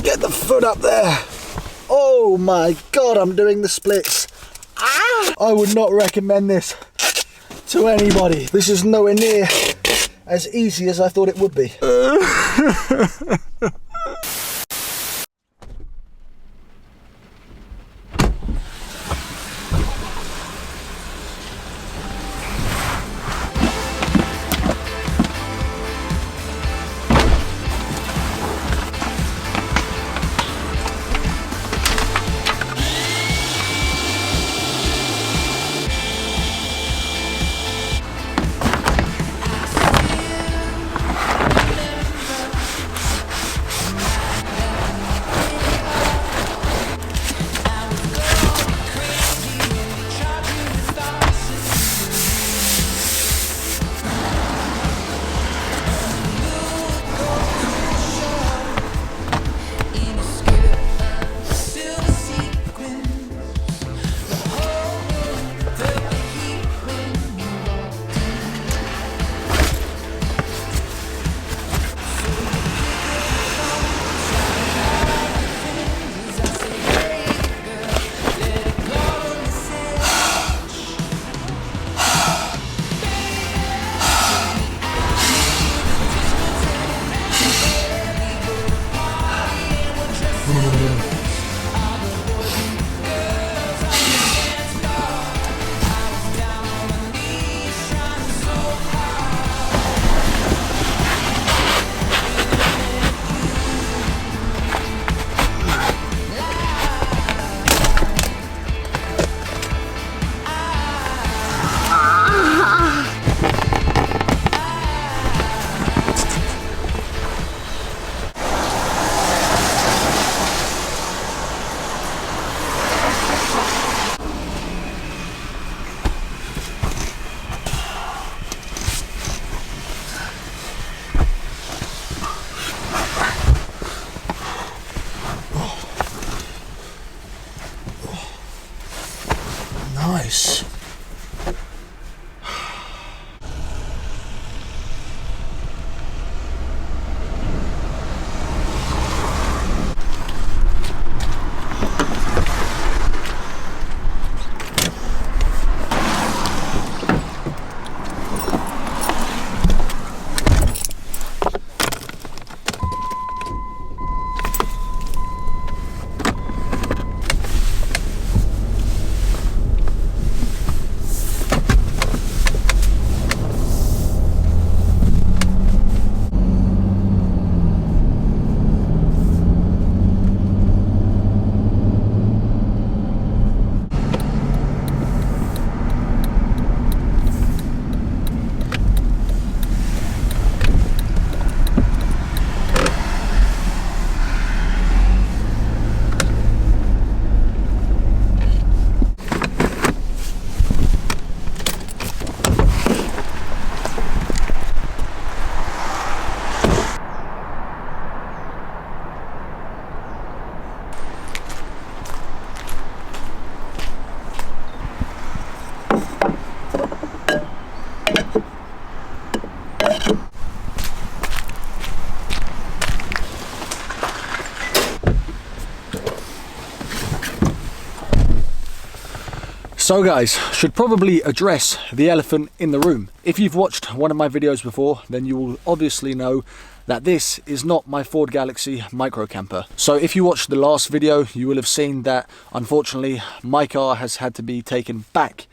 Get the foot up there. Oh my God, I'm doing the splits. I would not recommend this to anybody. This is nowhere near as easy as I thought it would be. Nice. So guys, should probably address the elephant in the room. If you've watched one of my videos before, then you will obviously know that this is not my Ford Galaxy micro camper. So if you watched the last video, you will have seen that unfortunately my car has had to be taken back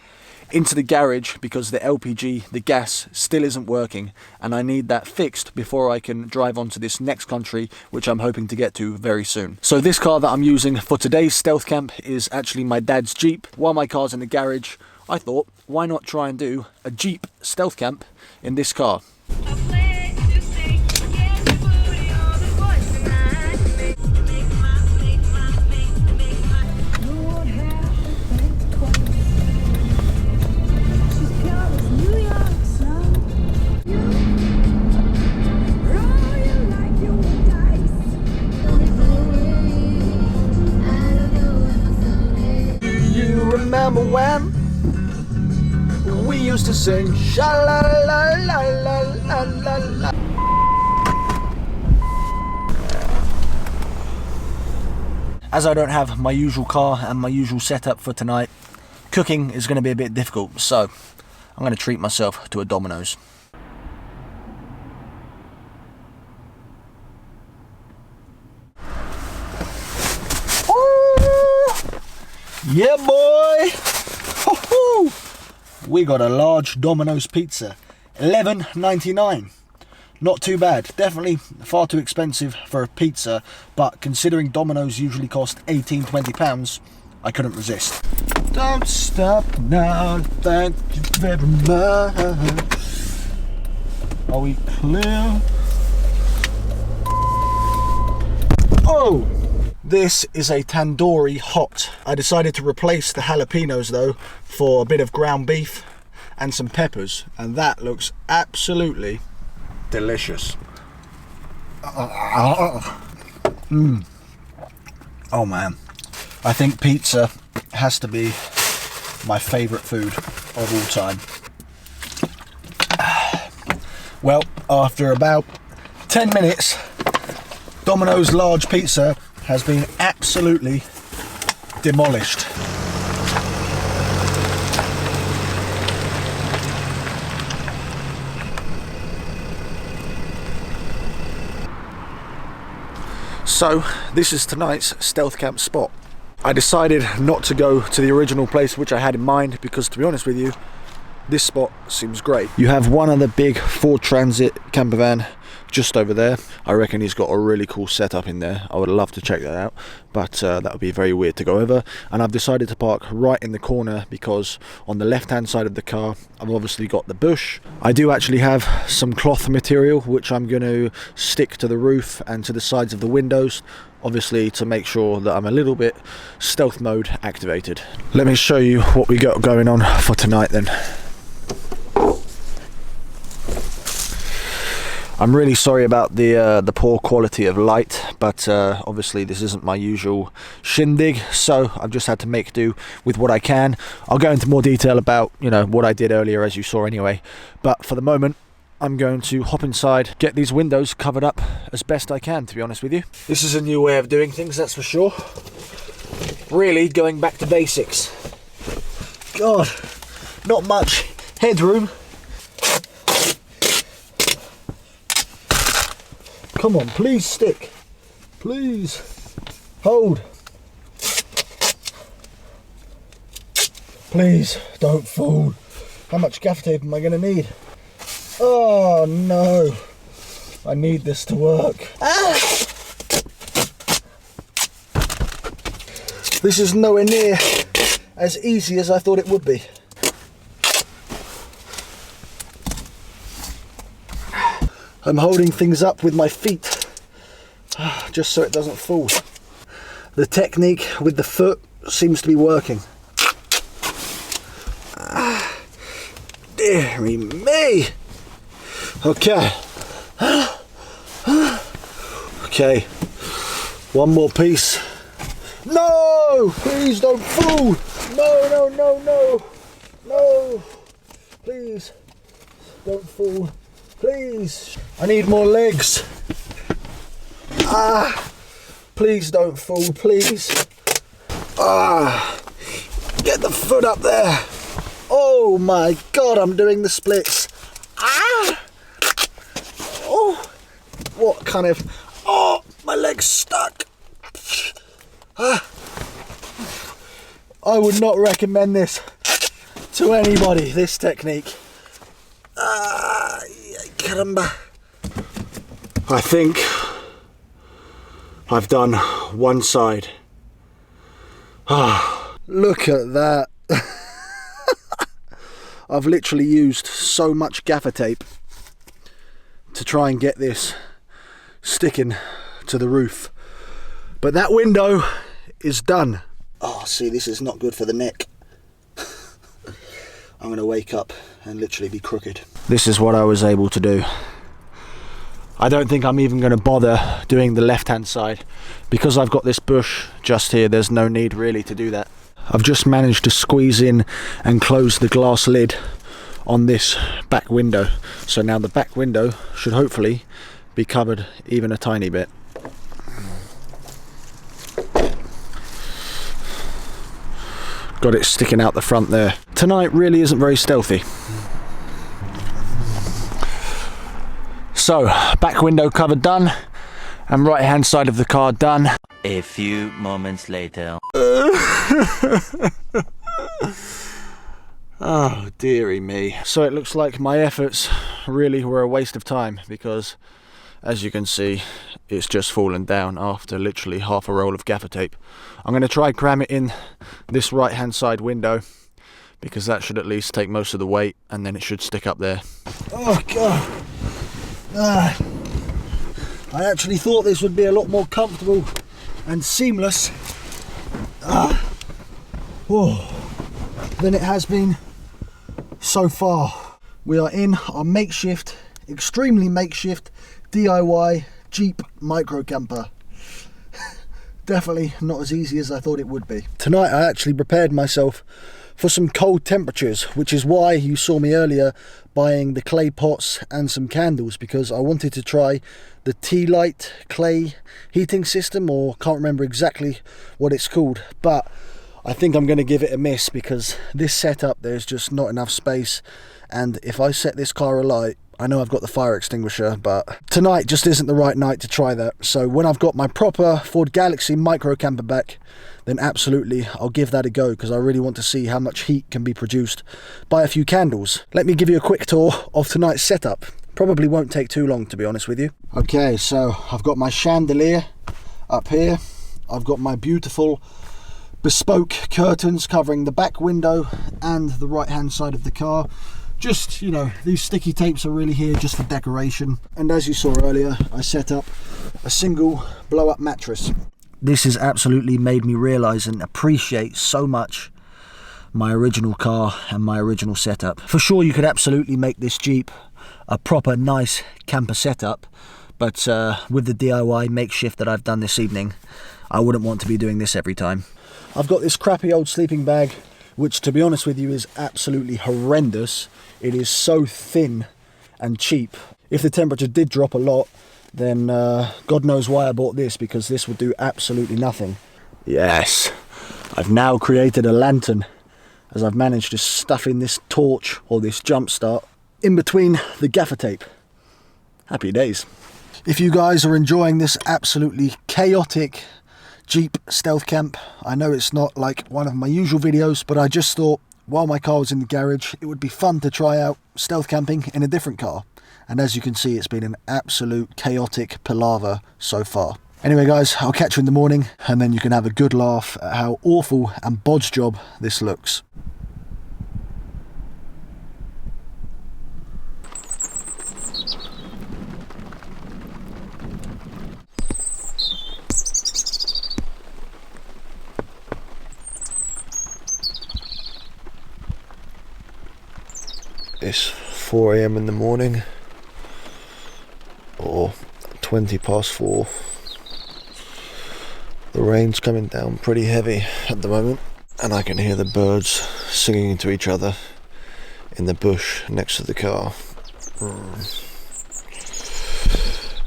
into the garage because the LPG, the gas, still isn't working, and I need that fixed before I can drive on to this next country, which I'm hoping to get to very soon. So this car that I'm using for today's stealth camp is actually my dad's Jeep. While my car's in the garage, I thought, why not try and do a Jeep stealth camp in this car? Remember when we used to sing sha la la la la la la la. As I don't have my usual car and my usual setup for tonight, cooking is going to be a bit difficult, so I'm going to treat myself to a Domino's. Yeah, boy! Ho-ho! We got a large Domino's pizza, $11.99. Not too bad. Definitely far too expensive for a pizza, but considering Domino's usually cost £18–20, I couldn't resist. Don't stop now, thank you very much. Are we clear? Oh! This is a tandoori hot. I decided to replace the jalapenos though for a bit of ground beef and some peppers, and that looks absolutely delicious. Oh man, I think pizza has to be my favourite food of all time. Well, after about 10 minutes, Domino's large pizza has been absolutely demolished. So this is tonight's stealth camp spot. I decided not to go to the original place which I had in mind because, to be honest with you, this spot seems great. You have one of the big Ford Transit camper van just over there. I reckon he's got a really cool setup in there. I would love to check that out, but that would be very weird to go over. And I've decided to park right in the corner because on the left hand side of the car I've obviously got the bush. I do actually have some cloth material which I'm going to stick to the roof and to the sides of the windows, obviously to make sure that I'm a little bit stealth mode activated. Let me show you what we got going on for tonight then. I'm really sorry about the poor quality of light, but obviously this isn't my usual shindig, so I've just had to make do with what I can. I'll go into more detail about, you know, what I did earlier, as you saw anyway, but for the moment I'm going to hop inside, get these windows covered up as best I can, to be honest with you. This is a new way of doing things, that's for sure. Really going back to basics. God, not much headroom. Come on, please stick. Please. Hold. Please, don't fall. How much gaff tape am I going to need? Oh no. I need this to work. Ah! This is nowhere near as easy as I thought it would be. I'm holding things up with my feet, just so it doesn't fall. The technique with the foot seems to be working. Deary me! Okay. Okay. One more piece. No! Please don't fall! No, no, no, no! No! Please, don't fall. Please, I need more legs. Ah, please don't fall, please. Ah, get the foot up there. Oh my God, I'm doing the splits. Ah, oh, what kind of, oh, my leg's stuck. Ah, I would not recommend this to anybody, this technique. Ah, caramba. I think I've done one side. Ah, look at that. I've literally used so much gaffer tape to try and get this sticking to the roof. But that window is done. Oh, see, this is not good for the neck. I'm going to wake up and literally be crooked. This is what I was able to do. I don't think I'm even going to bother doing the left-hand side because I've got this bush just here. There's no need really to do that. I've just managed to squeeze in and close the glass lid on this back window. So now the back window should hopefully be covered even a tiny bit. got it sticking out the front there. Tonight really isn't very stealthy. So, back window cover done, and right hand side of the car done. A few moments later. Oh, dearie me. So it looks like my efforts really were a waste of time, because as you can see, it's just fallen down after literally half a roll of gaffer tape. I'm going to try cram it in this right hand side window, because that should at least take most of the weight, and then it should stick up there. Oh God. I actually thought this would be a lot more comfortable and seamless than it has been so far. We are in our makeshift, extremely makeshift DIY Jeep micro camper. Definitely not as easy as I thought it would be. Tonight I actually prepared myself for some cold temperatures, which is why you saw me earlier buying the clay pots and some candles, because I wanted to try the T-Light clay heating system, or can't remember exactly what it's called, but I think I'm going to give it a miss, because this setup, there's just not enough space, and if I set this car alight, I know I've got the fire extinguisher, but tonight just isn't the right night to try that. So when I've got my proper Ford Galaxy micro camper back, then absolutely I'll give that a go, because I really want to see how much heat can be produced by a few candles. Let me give you a quick tour of tonight's setup. Probably won't take too long, to be honest with you. Okay, so I've got my chandelier up here. I've got my beautiful bespoke curtains covering the back window and the right hand side of the car. Just, you know, these sticky tapes are really here just for decoration. And as you saw earlier, I set up a single blow-up mattress. This has absolutely made me realise and appreciate so much my original car and my original setup. For sure, you could absolutely make this Jeep a proper nice camper setup, but with the DIY makeshift that I've done this evening, I wouldn't want to be doing this every time. I've got this crappy old sleeping bag, which, to be honest with you, is absolutely horrendous. It is so thin and cheap. If the temperature did drop a lot, then God knows why I bought this, because this would do absolutely nothing. Yes, I've now created a lantern, as I've managed to stuff in this torch, or this jump start, in between the gaffer tape. Happy days. If you guys are enjoying this absolutely chaotic Jeep stealth camp, I know it's not like one of my usual videos, but I just thought while my car was in the garage, it would be fun to try out stealth camping in a different car. And as you can see, it's been an absolute chaotic palaver so far. Anyway guys, I'll catch you in the morning, and then you can have a good laugh at how awful and bodge job this looks. It's 4 AM in the morning, or 20 past 4. The rain's coming down pretty heavy at the moment, and I can hear the birds singing to each other in the bush next to the car.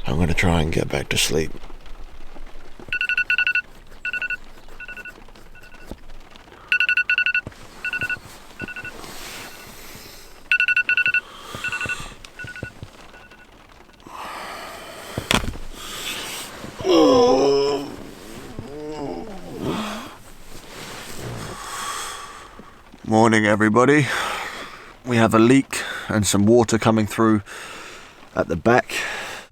I'm going to try and get back to sleep. Morning everybody. We have a leak and some water coming through at the back.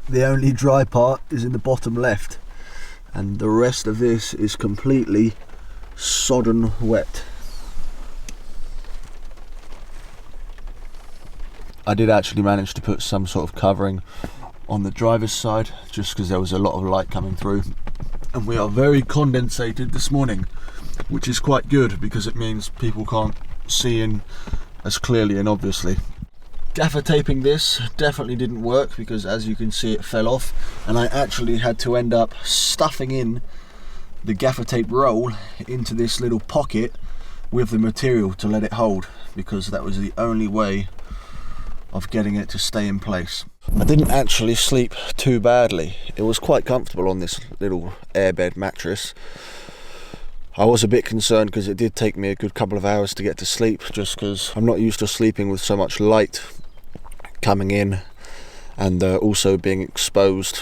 The only dry part is in the bottom left, and the rest of this is completely sodden wet. I did actually manage to put some sort of covering on the driver's side, just because there was a lot of light coming through, and we are very condensated this morning, which is quite good because it means people can't see in as clearly and obviously. Gaffer taping this definitely didn't work, because as you can see it fell off, and I actually had to end up stuffing in the gaffer tape roll into this little pocket with the material to let it hold, because that was the only way of getting it to stay in place. I didn't actually sleep too badly. It was quite comfortable on this little airbed mattress. I was a bit concerned because it did take me a good couple of hours to get to sleep, just because I'm not used to sleeping with so much light coming in, and also being exposed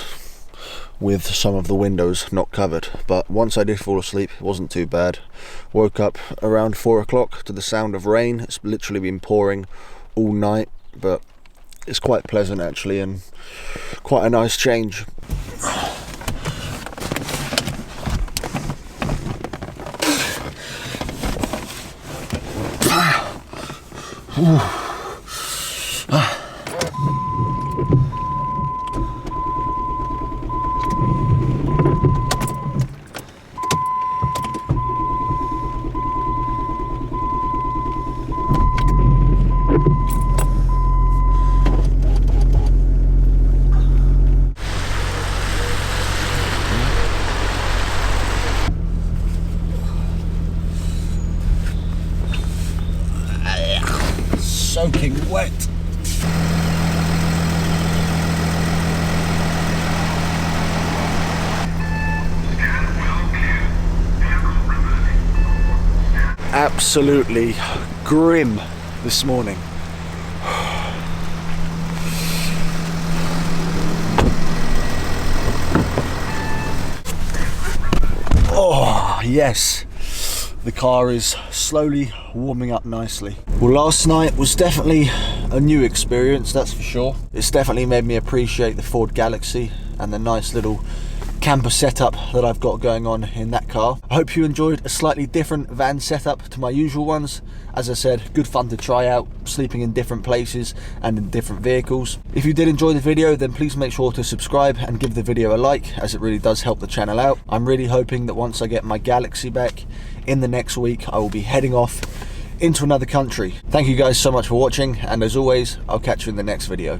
with some of the windows not covered. But once I did fall asleep, it wasn't too bad. Woke up around 4 o'clock to the sound of rain. It's literally been pouring all night, but it's quite pleasant actually, and quite a nice change. Soaking wet. Absolutely grim this morning. Oh, yes. The car is slowly warming up nicely. Well, last night was definitely a new experience, that's for sure. It's definitely made me appreciate the Ford Galaxy and the nice little camper setup that I've got going on in that car. I hope you enjoyed a slightly different van setup to my usual ones. As I said, good fun to try out, sleeping in different places and in different vehicles. If you did enjoy the video, then please make sure to subscribe and give the video a like, as it really does help the channel out. I'm really hoping that once I get my Galaxy back in the next week, I will be heading off into another country. Thank you guys so much for watching, and as always, I'll catch you in the next video.